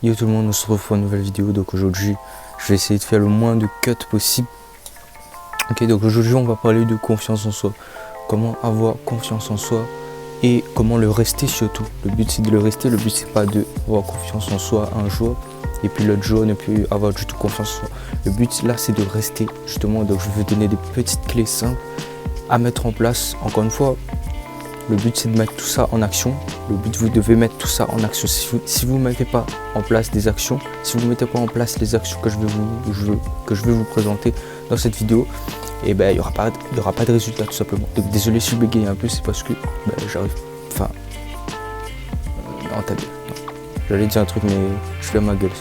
Yo tout le monde, on se retrouve pour une nouvelle vidéo. Donc aujourd'hui, je vais essayer de faire le moins de cuts possible. Ok, donc aujourd'hui, on va parler de confiance en soi. Comment avoir confiance en soi et comment le rester surtout. Le but c'est de le rester, le but c'est pas d'avoir confiance en soi un jour et puis l'autre jour ne plus avoir du tout confiance en soi. Le but là c'est de rester justement. Donc je vais vous donner des petites clés simples à mettre en place. Encore une fois, le but c'est de mettre tout ça en action. Le but, vous devez mettre tout ça en action. Si vous ne mettez pas en place des actions, si vous ne mettez pas en place les actions que je vais vous présenter dans cette vidéo, et ben il y aura pas de résultat tout simplement. Donc désolé si je bégaye un peu, c'est parce que j'arrive. Enfin. Non, t'as bien. J'allais dire un truc mais je fais ma gueule.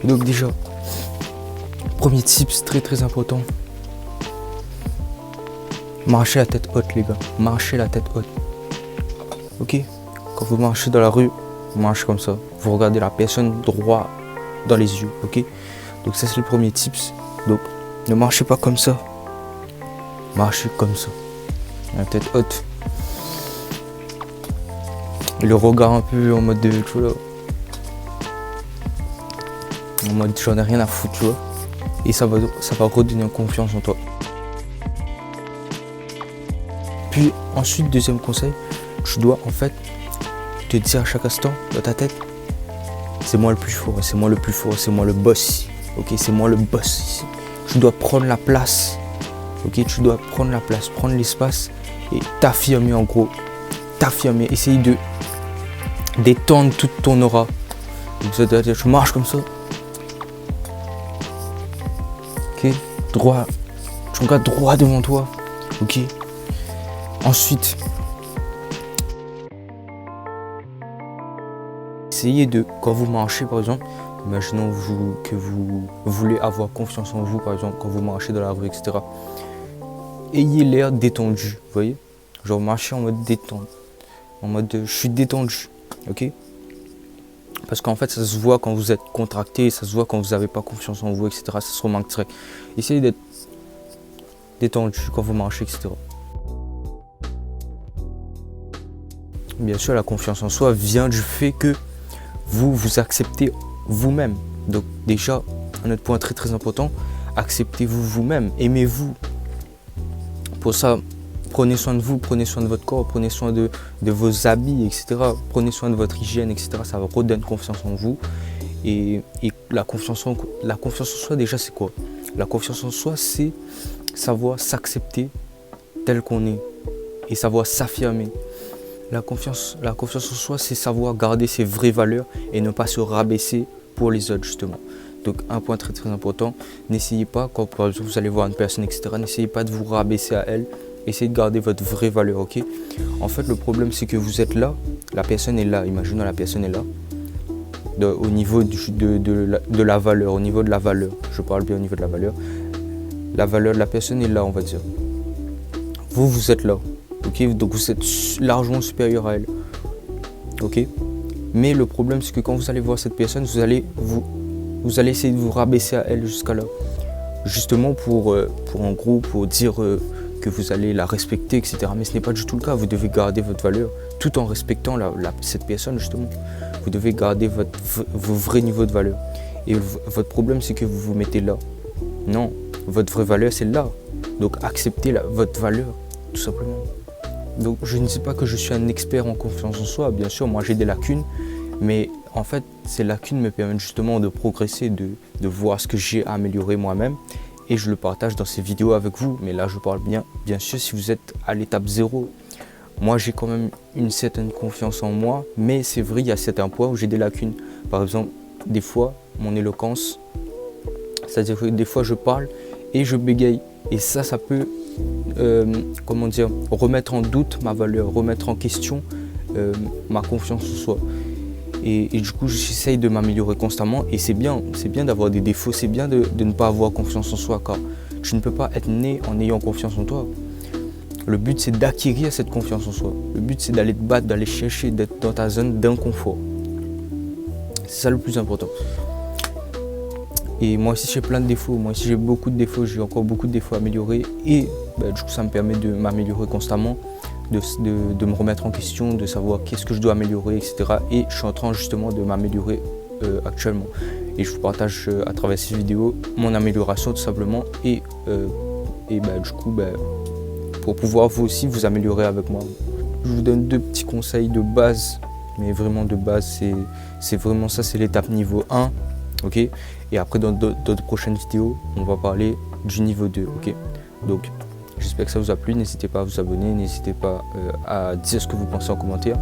Donc déjà, premier tips très important. Marchez la tête haute les gars, marchez la tête haute. Ok, quand vous marchez dans la rue, vous marchez comme ça. Vous regardez la personne droit dans les yeux, ok. Donc ça c'est le premier tips. Donc ne marchez pas comme ça. Marchez comme ça. La tête haute. Et le regard un peu en mode de tu vois, en mode j'en ai rien à foutre, tu vois. Et ça va redonner confiance en toi. Puis ensuite, deuxième conseil, tu dois en fait te dire à chaque instant dans ta tête, c'est moi le plus fort, c'est moi le plus fort, c'est moi le boss. Ok, c'est moi le boss ici. Tu dois prendre la place. Ok, tu dois prendre la place, prendre l'espace et t'affirmer en gros. T'affirmer, essayer de d'étendre toute ton aura. Donc ça doit dire, tu marches comme ça. Ok, droit. Tu regardes droit devant toi. Ok. Ensuite, essayez de, quand vous marchez par exemple, imaginons que vous voulez avoir confiance en vous par exemple, quand vous marchez dans la rue, etc. Ayez l'air détendu, vous voyez. Genre marchez en mode détente, en mode je suis détendu, ok. Parce qu'en fait ça se voit quand vous êtes contracté, ça se voit quand vous n'avez pas confiance en vous, etc. Ça se remarque très. Essayez d'être détendu quand vous marchez, etc. Bien sûr, la confiance en soi vient du fait que vous vous acceptez vous-même. Donc déjà, un autre point très important, acceptez-vous vous-même, aimez-vous. Pour ça, prenez soin de vous, prenez soin de votre corps, prenez soin de vos habits, etc. Prenez soin de votre hygiène, etc. Ça redonne confiance en vous. Et la confiance en soi, déjà, c'est quoi? La confiance en soi, c'est savoir s'accepter tel qu'on est et savoir s'affirmer. La confiance en soi, c'est savoir garder ses vraies valeurs et ne pas se rabaisser pour les autres, justement. Donc, un point très important, n'essayez pas, quand par exemple vous allez voir une personne, etc., n'essayez pas de vous rabaisser à elle, essayez de garder votre vraie valeur, ok. En fait, le problème, c'est que vous êtes là, la personne est là, imaginons la personne est là, au niveau de la valeur, au niveau de la valeur, je parle bien au niveau de la valeur de la personne est là, on va dire. Vous êtes là. Ok, donc vous êtes largement supérieur à elle. Ok, mais le problème c'est que quand vous allez voir cette personne, vous allez essayer de vous rabaisser à elle jusqu'à là, justement pour dire que vous allez la respecter, etc. Mais ce n'est pas du tout le cas. Vous devez garder votre valeur tout en respectant cette personne, justement. Vous devez garder vos vrais niveaux de valeur. Et votre problème c'est que vous vous mettez là. Non, votre vraie valeur c'est là. Donc acceptez votre valeur, tout simplement. Donc je ne sais pas que je suis un expert en confiance en soi, bien sûr, moi j'ai des lacunes, mais en fait ces lacunes me permettent justement de progresser, de voir ce que j'ai à améliorer moi-même et je le partage dans ces vidéos avec vous. Mais là je parle bien sûr si vous êtes à l'étape 0. Moi j'ai quand même une certaine confiance en moi, mais c'est vrai il y a certains points où j'ai des lacunes. Par exemple, des fois mon éloquence, c'est-à-dire que des fois je parle et je bégaye et ça peut remettre en doute ma valeur, remettre en question ma confiance en soi. Et du coup, j'essaye de m'améliorer constamment et c'est bien d'avoir des défauts, c'est bien de ne pas avoir confiance en soi car tu ne peux pas être né en ayant confiance en toi. Le but, c'est d'acquérir cette confiance en soi. Le but, c'est d'aller te battre, d'aller chercher, d'être dans ta zone d'inconfort. C'est ça le plus important. Et moi aussi j'ai plein de défauts, moi aussi j'ai beaucoup de défauts, j'ai encore beaucoup de défauts à améliorer et du coup ça me permet de m'améliorer constamment. de me remettre en question, de savoir qu'est-ce que je dois améliorer, etc. Et je suis en train justement de m'améliorer actuellement. Et je vous partage à travers ces vidéos mon amélioration tout simplement. Et du coup, pour pouvoir vous aussi vous améliorer avec moi. Je vous donne 2 petits conseils de base, mais vraiment de base, c'est vraiment ça, c'est l'étape niveau 1. Ok, et après dans d'autres prochaines vidéos, on va parler du niveau 2. Ok, donc j'espère que ça vous a plu. N'hésitez pas à vous abonner, n'hésitez pas à dire ce que vous pensez en commentaire.